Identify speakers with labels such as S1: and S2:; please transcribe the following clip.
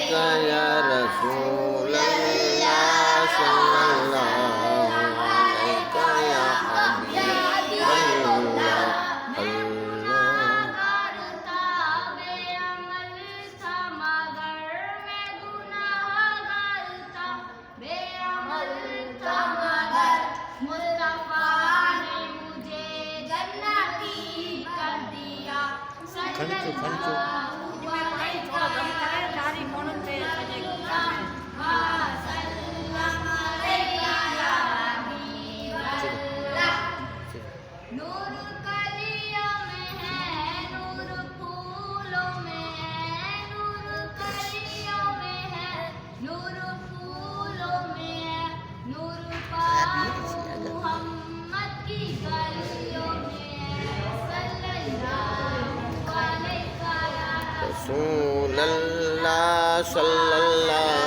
S1: या रसूल अल्लाह सल्लल्लाहु अलैका या हबीब अल्लाह अल्लाह।
S2: करता बेअमल था मगर मैं गुनाहगार था, बेअमल था मगर मुस्तफा ने मुझे जन्नती कर दिया।
S1: खंचो खंचो
S2: नूर कलियों में है, नूर फूलों में है, नूर कलियों में है, नूर फूलों में है, नूर पाक मोहम्मद की गलियों में है। सल्लल्लाहु अलैहि
S1: रसूल अल्लाह सल्लल्लाहु